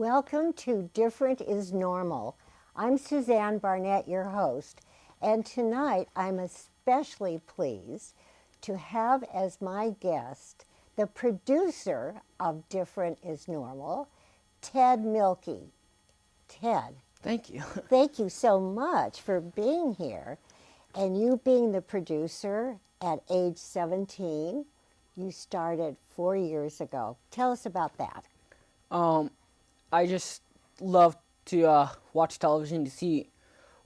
Welcome to Different is Normal. I'm Suzanne Barnett, your host, and tonight I'm especially pleased to have as my guest the producer of Different is Normal, Ted Mielke. Ted, Thank you. thank you so much for being here. And you being the producer at age 17, you started 4 years ago. Tell us about that. I just love to watch television to see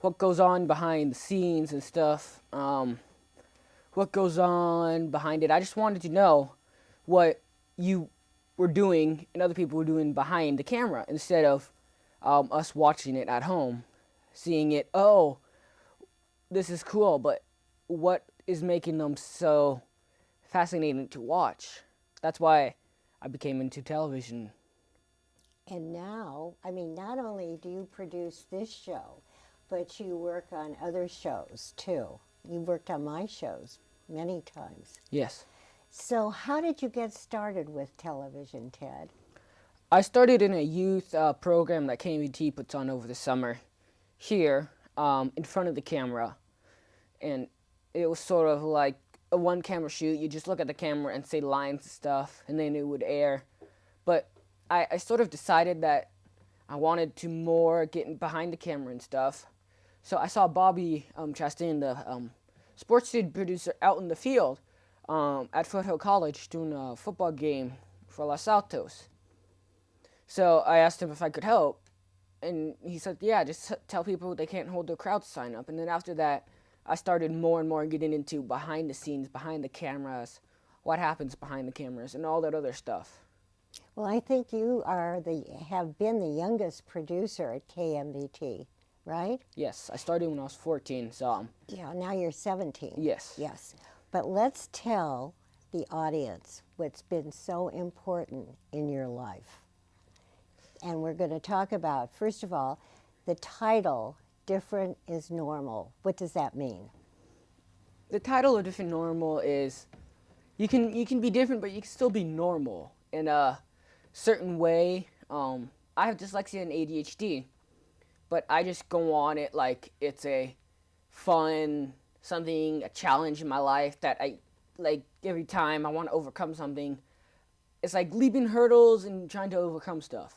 what goes on behind the scenes and stuff. What goes on behind it. I just wanted to know what you were doing and other people were doing behind the camera instead of us watching it at home, seeing it. Oh, this is cool, but what is making them so fascinating to watch? That's why I became into television. And now, not only do you produce this show, but you work on other shows too. You worked on my shows many times. Yes. So how did you get started with television, Ted? I started in a youth program that KMVT puts on over the summer here in front of the camera. And it was sort of like a one camera shoot. You just look at the camera and say lines and stuff, and then it would air. But I sort of decided that I wanted to more get behind the camera and stuff. So I saw Bobby Chastain, the sports feed producer, out in the field at Foothill College doing a football game for Los Altos. So I asked him if I could help, and he said, yeah, just tell people they can't hold their crowd to sign up. And then after that, I started more and more getting into behind the scenes, behind the cameras, what happens behind the cameras, and all that other stuff. Well, I think you have been the youngest producer at KMVT, right? Yes, I started when I was 14, so... Yeah, now you're 17. Yes. Yes. But let's tell the audience what's been so important in your life. And we're going to talk about, first of all, the title, Different is Normal. What does that mean? The title of Different Normal is you can be different, but you can still be normal in a certain way. I have dyslexia and ADHD, but I just go on it like it's a fun something, a challenge in my life that I like. Every time I want to overcome something, it's like leaping hurdles and trying to overcome stuff.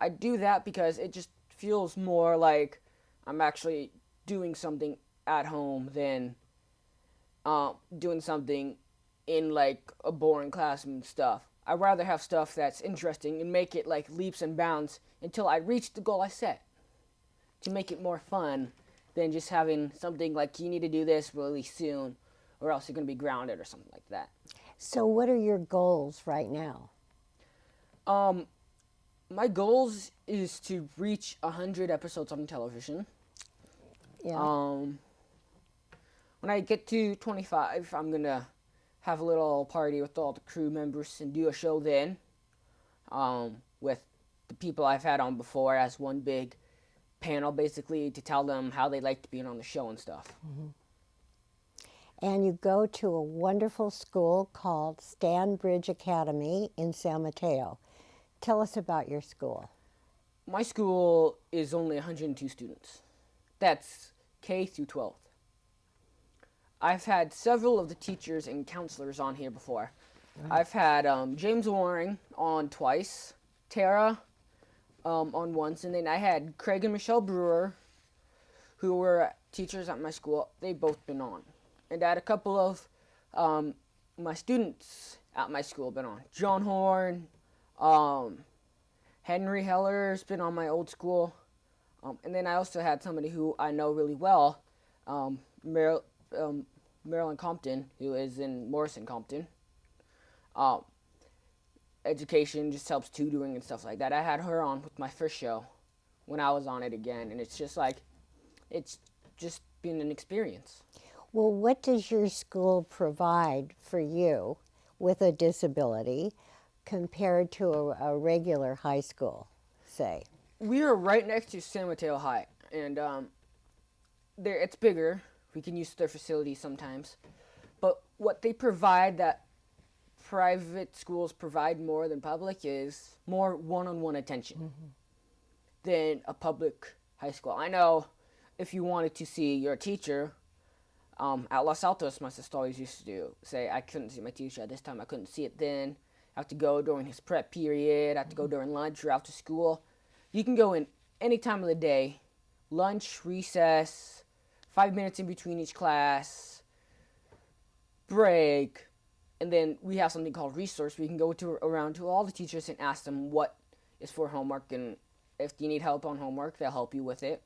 I do that because it just feels more like I'm actually doing something at home than doing something in like a boring classroom and stuff. I'd rather have stuff that's interesting and make it like leaps and bounds until I reach the goal I set, to make it more fun than just having something like you need to do this really soon or else you're going to be grounded or something like that. So what are your goals right now? My goals is to reach 100 episodes on television. Yeah. When I get to 25, I'm going to have a little party with all the crew members and do a show then with the people I've had on before as one big panel, basically, to tell them how they liked being on the show and stuff. Mm-hmm. And you go to a wonderful school called Stanbridge Academy in San Mateo. Tell us about your school. My school is only 102 students. That's K through 12th. I've had several of the teachers and counselors on here before. Right. I've had James Waring on twice, Tara on once, and then I had Craig and Michelle Brewer, who were teachers at my school. They've both been on. And I had a couple of my students at my school been on. John Horn, Henry Heller's been on my old school. And then I also had somebody who I know really well, Marilyn Compton, who is in Morrison Compton. Education just helps tutoring and stuff like that. I had her on with my first show when I was on it again, and it's just been an experience. Well, what does your school provide for you with a disability compared to a regular high school, say? We are right next to San Mateo High, and it's bigger. We can use their facilities sometimes. But what they provide that private schools provide more than public is more one-on-one attention than a public high school. I know if you wanted to see your teacher, at Los Altos, my sister always used to say, I couldn't see my teacher at this time, I couldn't see it then. I have to go during his prep period, I have to go during lunch or after school. You can go in any time of the day, lunch, recess, 5 minutes in between each class, break, and then we have something called resource. We can go around to all the teachers and ask them what is for homework, and if you need help on homework, they'll help you with it.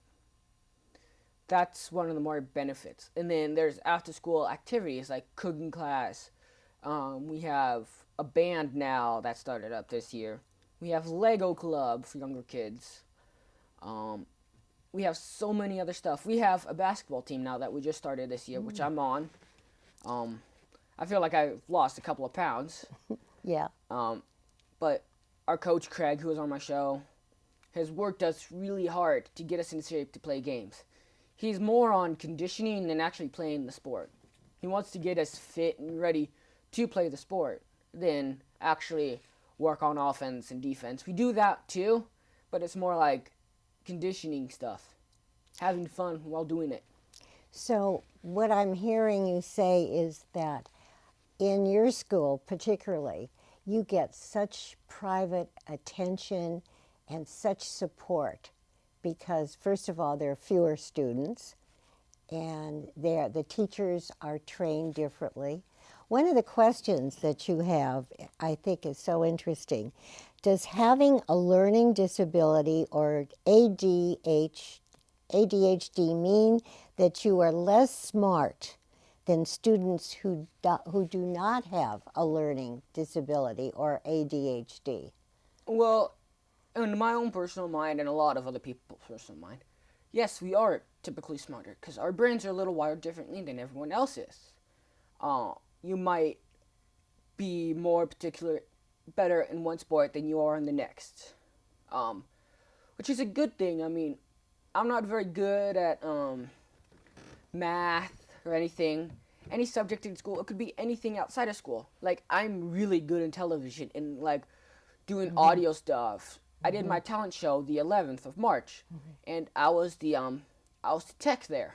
That's one of the more benefits. And then there's after school activities like cooking class. We have a band now that started up this year. We have Lego Club for younger kids. We have so many other stuff. We have a basketball team now that we just started this year, which I'm on. I feel like I've lost a couple of pounds. Yeah. But our coach, Craig, who was on my show, has worked us really hard to get us in shape to play games. He's more on conditioning than actually playing the sport. He wants to get us fit and ready to play the sport than actually work on offense and defense. We do that too, but it's more like conditioning stuff, having fun while doing it. So what I'm hearing you say is that in your school particularly, you get such private attention and such support because, first of all, there are fewer students and the teachers are trained differently. One of the questions that you have, I think, is so interesting. Does having a learning disability or ADHD mean that you are less smart than students who do not have a learning disability or ADHD? Well, in my own personal mind and a lot of other people's personal mind, yes, we are typically smarter because our brains are a little wired differently than everyone else's. You might be more better in one sport than you are in the next, which is a good thing. I mean, I'm not very good at math or anything, any subject in school. It could be anything outside of school. Like, I'm really good in television and, like, doing audio stuff. I did my talent show the 11th of March, and I was the tech there.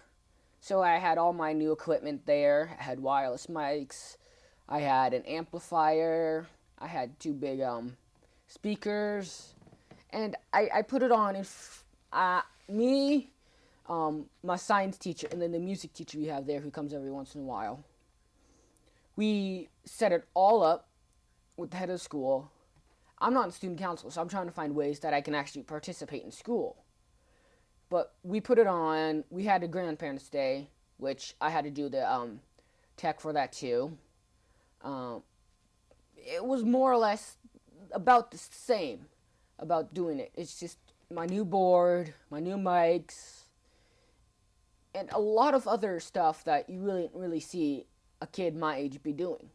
So I had all my new equipment there. I had wireless mics. I had an amplifier. I had 2 big speakers, and I put it on. And my science teacher, and then the music teacher we have there, who comes every once in a while. We set it all up with the head of the school. I'm not in student council, so I'm trying to find ways that I can actually participate in school. But we put it on. We had a grandparents' day, which I had to do the tech for that too. It was more or less about the same about doing it. It's just my new board, my new mics, and a lot of other stuff that you really didn't really see a kid my age be doing.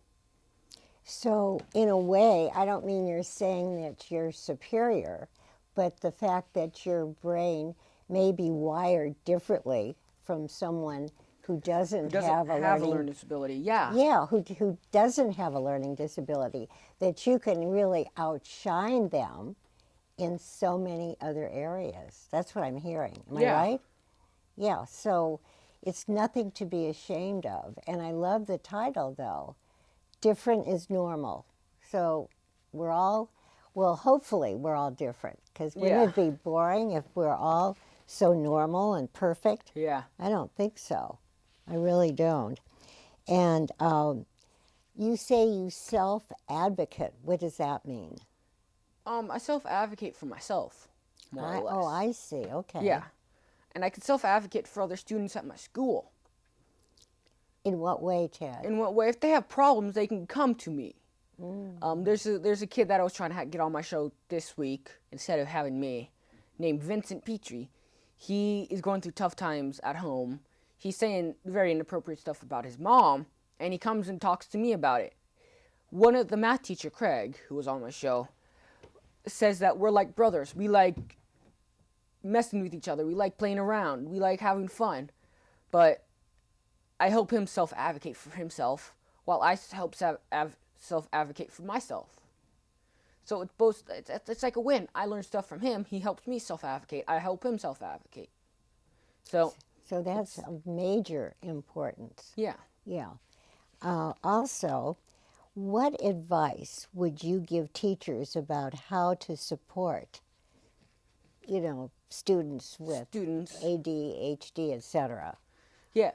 So in a way, I don't mean you're saying that you're superior, but the fact that your brain may be wired differently from someone who doesn't have a learning disability. Yeah. Yeah, who doesn't have a learning disability, that you can really outshine them in so many other areas. That's what I'm hearing. Am I right? Yeah, so it's nothing to be ashamed of. And I love the title, though. Different is normal. So hopefully we're all different. Because wouldn't it be boring if we're all so normal and perfect? Yeah. I don't think so. I really don't. And you say you self-advocate. What does that mean? I self-advocate for myself, more or less. Oh, I see. Okay. Yeah. And I can self-advocate for other students at my school. In what way, Ted? In what way? If they have problems, they can come to me. There's a kid that I was trying to get on my show this week instead of having me, named Vincent Petrie. He is going through tough times at home. He's saying very inappropriate stuff about his mom, and he comes and talks to me about it. One of the math teacher, Craig, who was on my show, says that we're like brothers. We like messing with each other. We like playing around. We like having fun. But I help him self-advocate for himself while I help self-advocate for myself. So it's both. It's like a win. I learn stuff from him. He helps me self-advocate. I help him self-advocate. So that's of major importance. yeah. Yeah. Also, what advice would you give teachers about how to support, students with ADHD, etc.? Yeah.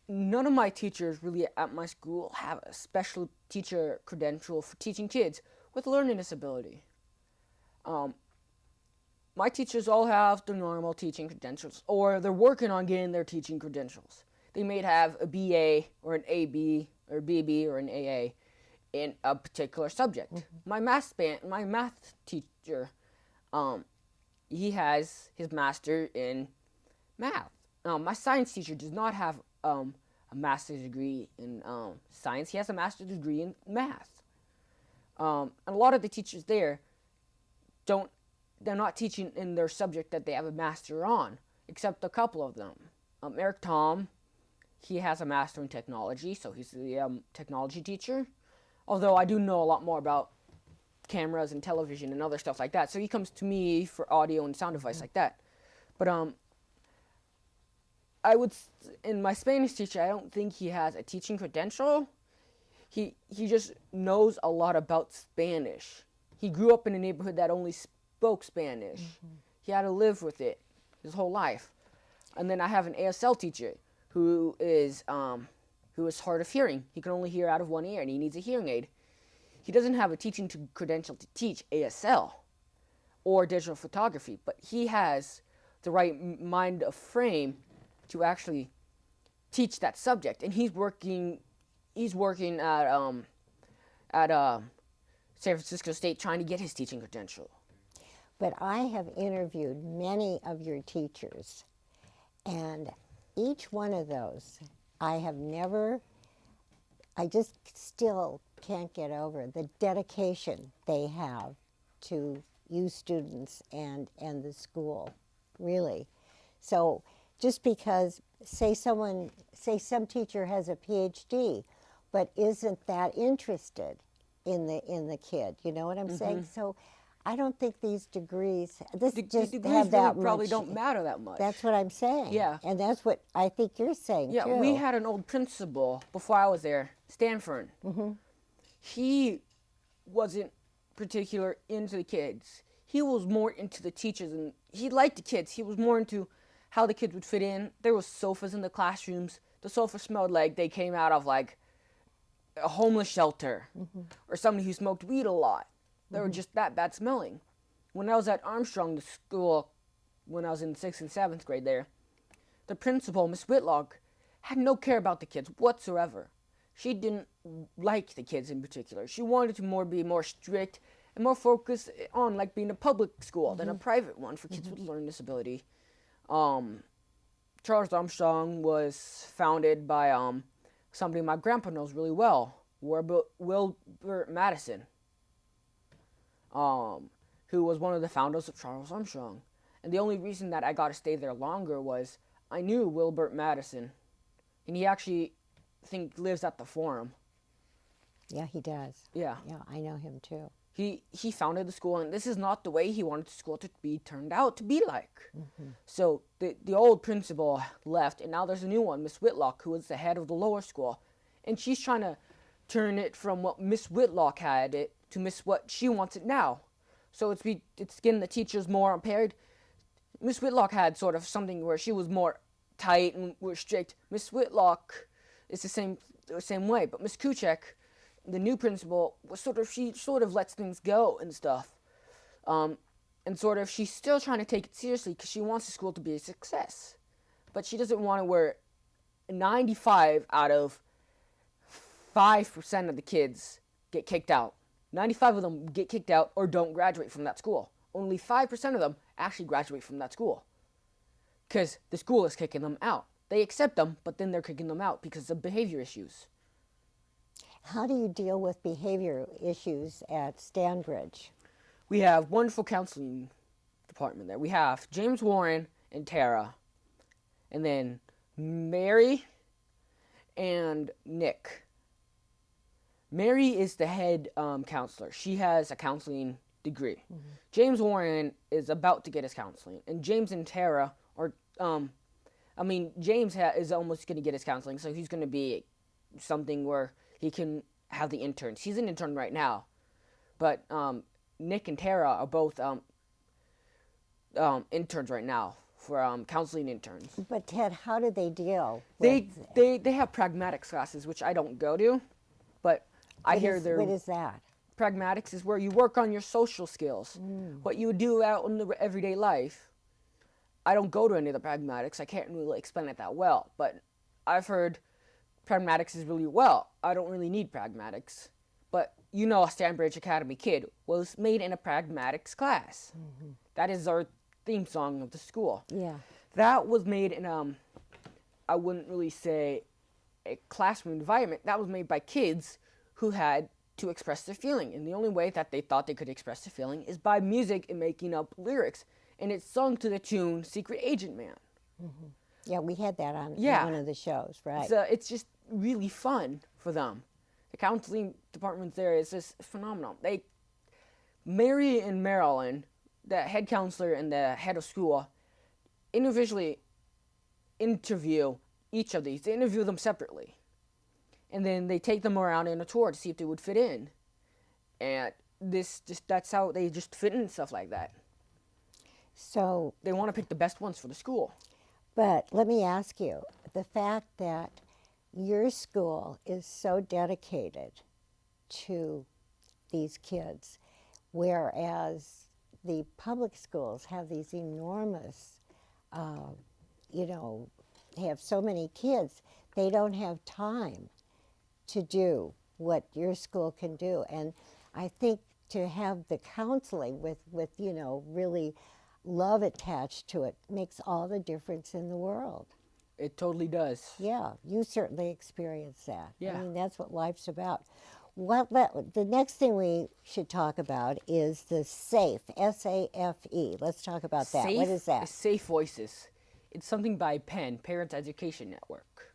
None of my teachers really at my school have a special teacher credential for teaching kids with learning disability. My teachers all have the normal teaching credentials, or they're working on getting their teaching credentials. They may have a BA or an AB or BB or an AA in a particular subject. Mm-hmm. My math teacher, he has his master in math. My science teacher does not have a master's degree in science. He has a master's degree in math. And a lot of the teachers there they're not teaching in their subject that they have a master on, except a couple of them. Eric Tom, he has a master in technology, so he's the technology teacher. Although I do know a lot more about cameras and television and other stuff like that, so he comes to me for audio and sound advice like that. But in my Spanish teacher, I don't think he has a teaching credential. He just knows a lot about Spanish. He grew up in a neighborhood that only spoke Spanish. Mm-hmm. He had to live with it his whole life. And then I have an ASL teacher who is hard of hearing. He can only hear out of one ear, and he needs a hearing aid. He doesn't have a teaching credential to teach ASL or digital photography, but he has the right mind of frame to actually teach that subject. And he's working at San Francisco State trying to get his teaching credential. But I have interviewed many of your teachers, and each one of those, I just still can't get over the dedication they have to you students and the school, really. So just because, say some teacher has a PhD, but isn't that interested in the kid, you know what I'm mm-hmm. saying? So I don't think these degrees, degrees have that really probably don't matter that much. That's what I'm saying. Yeah. And that's what I think you're saying, yeah, too. We had an old principal before I was there, Stanford. Mm-hmm. He wasn't particular into the kids. He was more into the teachers, and he liked the kids. He was more into how the kids would fit in. There was sofas in the classrooms. The sofa smelled like they came out of like a homeless shelter mm-hmm. or somebody who smoked weed a lot. They were just that bad smelling. When I was at Armstrong, the school, when I was in 6th and 7th grade there, the principal, Miss Whitlock, had no care about the kids whatsoever. She didn't like the kids in particular. She wanted to be more strict and more focused on like being a public school mm-hmm. than a private one for kids mm-hmm. with learning disability. Charles Armstrong was founded by somebody my grandpa knows really well, Wilbur Madison. Who was one of the founders of Charles Armstrong. And the only reason that I got to stay there longer was I knew Wilbur Madison, and he actually, I think, lives at the Forum. Yeah, he does. Yeah. Yeah, I know him too. He founded the school, and this is not the way he wanted the school to be turned out to be like. Mm-hmm. So the old principal left, and now there's a new one, Miss Whitlock, who is the head of the lower school. And she's trying to turn it from what Miss Whitlock had it to what she wants it now. So it's getting the teachers more impaired. Miss Whitlock had sort of something where she was more tight and more strict. Miss Whitlock is the same way, but Miss Kuchek, the new principal, she sort of lets things go and stuff. And she's still trying to take it seriously because she wants the school to be a success. But she doesn't want to where 95 out of 5% of the kids get kicked out. 95 of them get kicked out or don't graduate from that school. Only 5% of them actually graduate from that school. Because the school is kicking them out. They accept them, but then they're kicking them out because of behavior issues. How do you deal with behavior issues at Stanbridge? We have wonderful counseling department there. We have James Warren and Tara. And then Mary and Nick. Mary is the head counselor. She has a counseling degree. James Warren is about to get his counseling, and James and Tara are. James is almost going to get his counseling, so he's going to be something where he can have the interns. He's an intern right now, but Nick and Tara are both interns right now for counseling interns. But Ted, how do they deal They with have pragmatics classes, which I don't go to, but I hear they're. What is that? Pragmatics is where you work on your social skills, what you would do out in the everyday life. I don't go to any of the pragmatics. I can't really explain it that well, but I've heard pragmatics is really well. I don't really need pragmatics, but a Stanbridge Academy kid was made in a pragmatics class. That is our theme song of the school. Yeah. That was made in I wouldn't really say a classroom environment. That was made by kids who had to express their feeling, and the only way that they thought they could express their feeling is by music and making up lyrics. And it's sung to the tune Secret Agent Man. Yeah, we had that on one of the shows, right? So it's just really fun for them. The counseling department there is just phenomenal. Mary and Marilyn, the head counselor and the head of school, individually interview each of these. They interview them separately. And then they take them around in a tour to see if they would fit in. And that's how they just fit in and stuff like that. So they want to pick the best ones for the school. But let me ask you, the fact that your school is so dedicated to these kids, whereas the public schools have these enormous, have so many kids, they don't have time to do what your school can do. And I think to have the counseling with really love attached to it makes all the difference in the world. It totally does. Yeah, you certainly experience that. Yeah. I mean, that's what life's about. The next thing we should talk about is the SAFE, S-A-F-E. Let's talk about that. SAFE What is that? Is Safe Voices. It's something by PEN, Parents Education Network.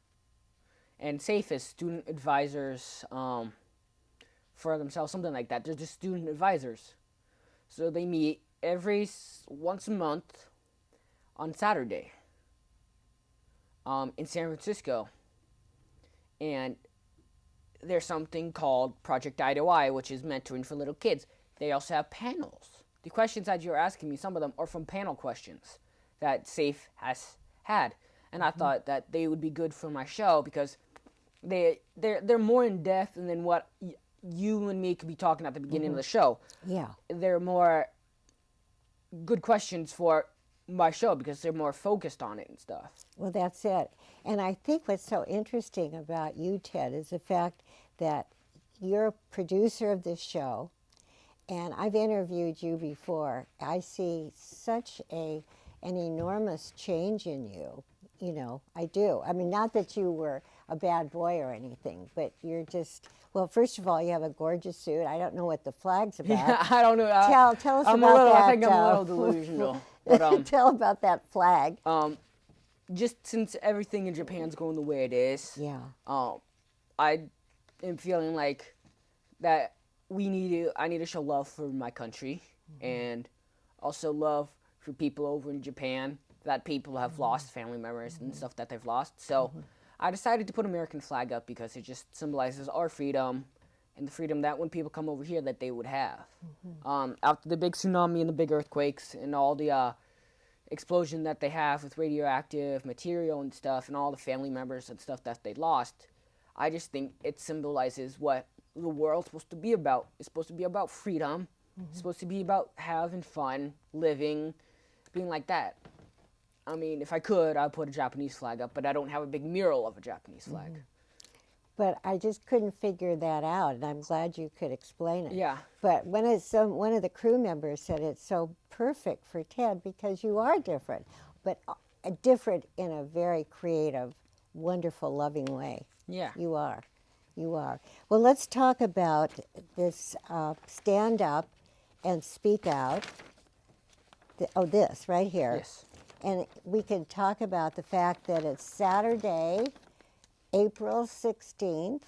And SAFE is student advisors for themselves, something like that. They're just student advisors. So they meet once a month on Saturday in San Francisco. And there's something called Project Eye to Eye, which is mentoring for little kids. They also have panels. The questions that you're asking me, some of them are from panel questions that SAFE has had. And I thought that they would be good for my show because they're more in depth than what you and me could be talking at the beginning of the show. Yeah. They're more good questions for my show because they're more focused on it and stuff. Well, that's it. And I think what's so interesting about you, Ted, is the fact that you're a producer of this show, and I've interviewed you before. I see such an enormous change in you. I do. I mean, not that you were a bad boy or anything, but you're just, well, first of all, you have a gorgeous suit. I don't know what the flag's about. Yeah, I don't know. Tell us about that. I think I'm a little delusional. But, tell about that flag. Just since everything in Japan's going the way it is, Yeah. I am feeling like that I need to show love for my country and also love for people over in Japan, that people have lost family members and stuff that they've lost. So I decided to put American flag up because it just symbolizes our freedom and the freedom that when people come over here that they would have. After the big tsunami and the big earthquakes and all the explosion that they have with radioactive material and stuff and all the family members and stuff that they lost, I just think it symbolizes what the world's supposed to be about. It's supposed to be about freedom. It's supposed to be about having fun, living, being like that. I mean, if I could, I'd put a Japanese flag up, but I don't have a big mural of a Japanese flag. But I just couldn't figure that out, and I'm glad you could explain it. Yeah. But one of the crew members said it's so perfect for Ted because you are different, but different in a very creative, wonderful, loving way. Yeah. You are. You are. Well, let's talk about this stand up and speak out. This right here. Yes. And we can talk about the fact that it's Saturday, April 16th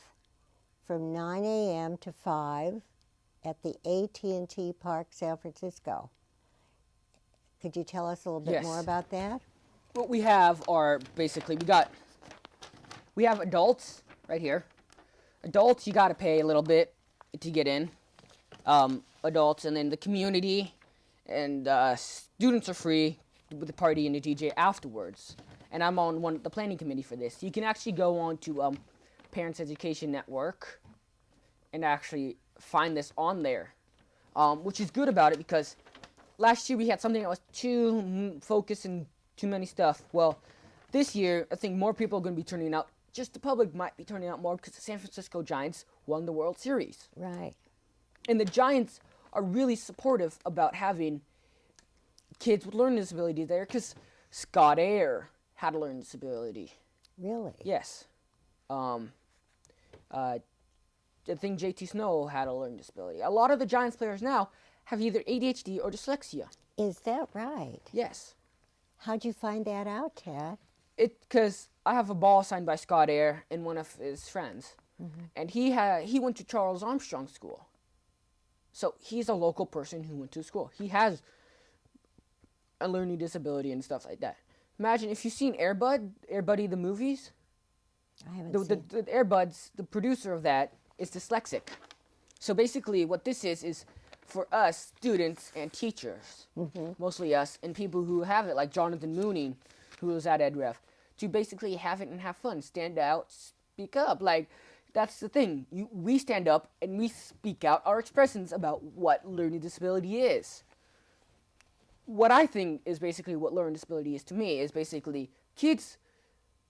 from 9 a.m. to 5 at the AT&T Park, San Francisco. Could you tell us a little bit Yes. more about that? What we have are basically we have adults right here. Adults, you got to pay a little bit to get in. Adults, and then the community and students are free with the party and the DJ afterwards. And I'm on the planning committee for this. You can actually go on to Parents Education Network and actually find this on there, which is good about it because last year we had something that was too focused and too many stuff. Well, this year I think more people are going to be turning out. Just the public might be turning out more because the San Francisco Giants won the World Series. Right. And the Giants are really supportive about having kids with learning disabilities there because Scott Air had a learning disability. Really? Yes. I think JT Snow had a learning disability. A lot of the Giants players now have either ADHD or dyslexia. Is that right? Yes. How'd you find that out, Ted? Because I have a ball signed by Scott Air and one of his friends. Mm-hmm. And he went to Charles Armstrong School. So he's a local person who went to school. He has a learning disability and stuff like that. Imagine if you've seen Air Buddy the movies. I haven't seen. The Air Buds, the producer of that, is dyslexic. So basically what this is for us, students and teachers, mostly us, and people who have it, like Jonathan Mooney, who was at EdRev, to basically have it and have fun, stand out, speak up. Like, that's the thing. We stand up and we speak out our expressions about what learning disability is. What I think is basically what learning disability is to me is basically kids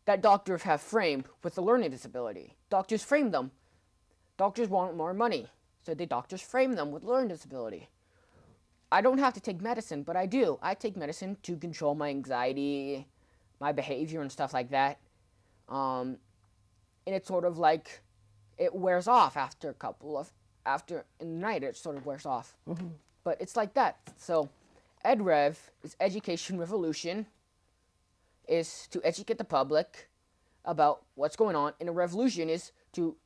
that doctors have framed with a learning disability. Doctors frame them. Doctors want more money, so the doctors frame them with learning disability. I don't have to take medicine, but I do. I take medicine to control my anxiety, my behavior, and stuff like that. And it's sort of like it wears off after in the night. It sort of wears off. Mm-hmm. But it's like that. So, EdRev is Education Revolution, is to educate the public about what's going on, and a revolution is to,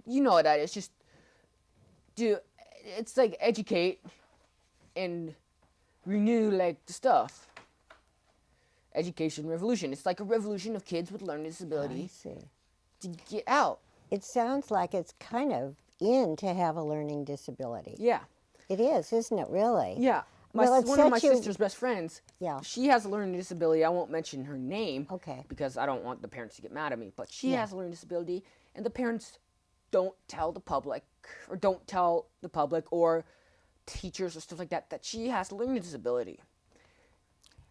you know what that is, just it's like educate and renew like the stuff. Education revolution. It's like a revolution of kids with learning disability. I see. To get out. It sounds like it's kind of in to have a learning disability. Yeah. It is, isn't it, really? Yeah. One of my sister's best friends, she has a learning disability. I won't mention her name because I don't want the parents to get mad at me. But she has a learning disability, and the parents don't tell the public or teachers or stuff like that she has a learning disability.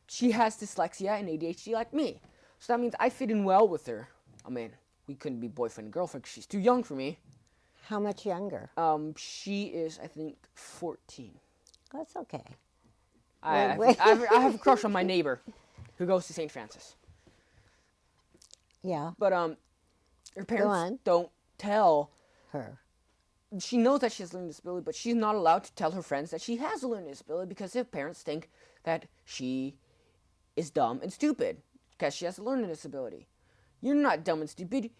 She has dyslexia and ADHD like me. So that means I fit in well with her. I mean, we couldn't be boyfriend and girlfriend because she's too young for me. How much younger? She is, I think, 14. That's okay. I have a crush on my neighbor who goes to St. Francis. Yeah. But her parents don't tell her. She knows that she has a learning disability, but she's not allowed to tell her friends that she has a learning disability because her parents think that she is dumb and stupid because she has a learning disability. You're not dumb and stupid.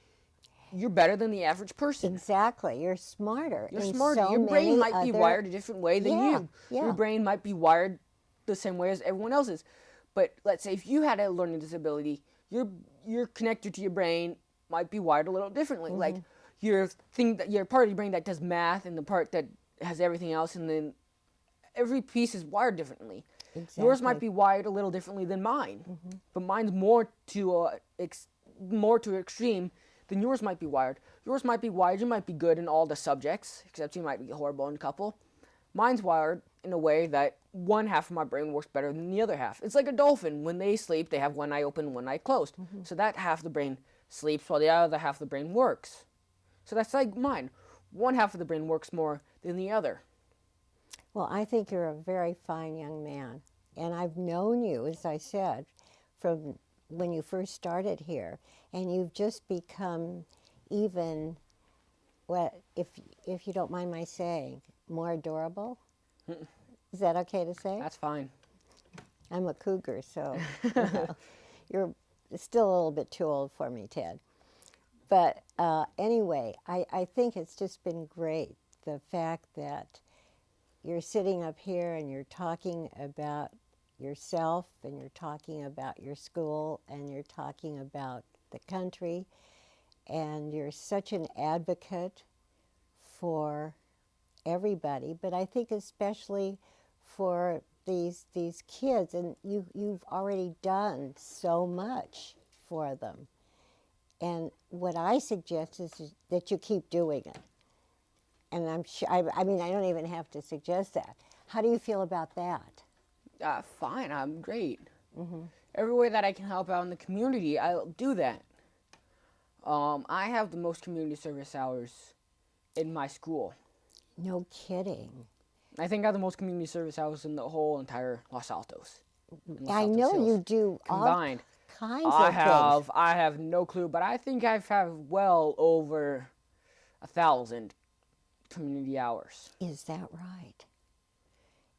You're better than the average person. Exactly. You're smarter. You're smarter. Your brain might be wired a different way than you. Yeah. Your brain might be wired the same way as everyone else's. But let's say if you had a learning disability, your connector to your brain might be wired a little differently. Mm-hmm. Like your part of your brain that does math and the part that has everything else, and then every piece is wired differently. Exactly. Yours might be wired a little differently than mine, but mine's more to extreme than yours might be wired. Yours might be wired, you might be good in all the subjects, except you might be horrible in a couple. Mine's wired in a way that one half of my brain works better than the other half. It's like a dolphin. When they sleep, they have one eye open, one eye closed. So that half of the brain sleeps while the other half of the brain works. So that's like mine. One half of the brain works more than the other. Well, I think you're a very fine young man. And I've known you, as I said, from when you first started here. And you've just become even, well, if you don't mind my saying, more adorable. Is that okay to say? That's fine. I'm a cougar, so you're still a little bit too old for me, Ted. But anyway, I think it's just been great, the fact that you're sitting up here and you're talking about yourself and you're talking about your school and you're talking about the country, and you're such an advocate for everybody, but I think especially for these kids, and you've already done so much for them. And what I suggest is that you keep doing it. And I'm sure, I mean, I don't even have to suggest that. How do you feel about that? Fine, I'm great. Every way that I can help out in the community, I'll do that. I have the most community service hours in my school. No kidding. I think I have the most community service hours in the whole entire Los Altos. Los I Altos know Hills. you do Combined. all kinds of things. I have no clue, but I think I've had well over 1,000 community hours. Is that right?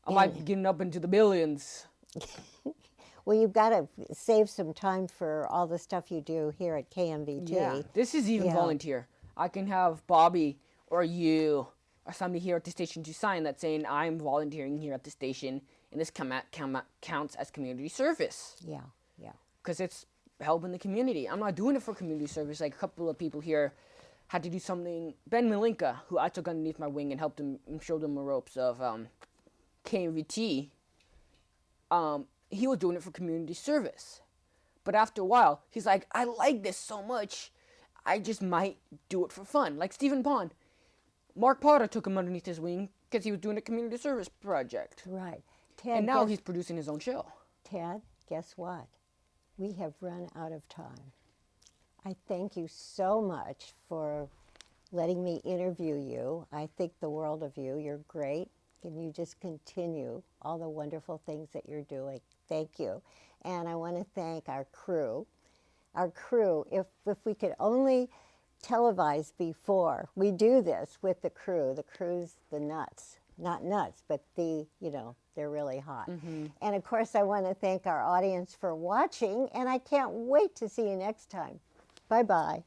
I might be getting up into the billions. Well, you've got to save some time for all the stuff you do here at KMVT. Yeah, this is even volunteer. I can have Bobby or you or somebody here at the station to sign that saying I'm volunteering here at the station, and this counts as community service. Yeah. Because it's helping the community. I'm not doing it for community service. Like a couple of people here had to do something. Ben Mielke, who I took underneath my wing and helped him and showed him the ropes of KMVT, he was doing it for community service. But after a while, he's like, I like this so much, I just might do it for fun. Like Stephen Pond. Mark Potter took him underneath his wing because he was doing a community service project. Right. Ted, And now he's producing his own show. Ted, guess what? We have run out of time. I thank you so much for letting me interview you. I think the world of you. You're great. And you just continue all the wonderful things that you're doing. Thank you. And I want to thank our crew. Our crew, if we could only televise before we do this with the crew. The crew's the nuts. Not nuts, but they're really hot. And of course, I want to thank our audience for watching, and I can't wait to see you next time. Bye-bye.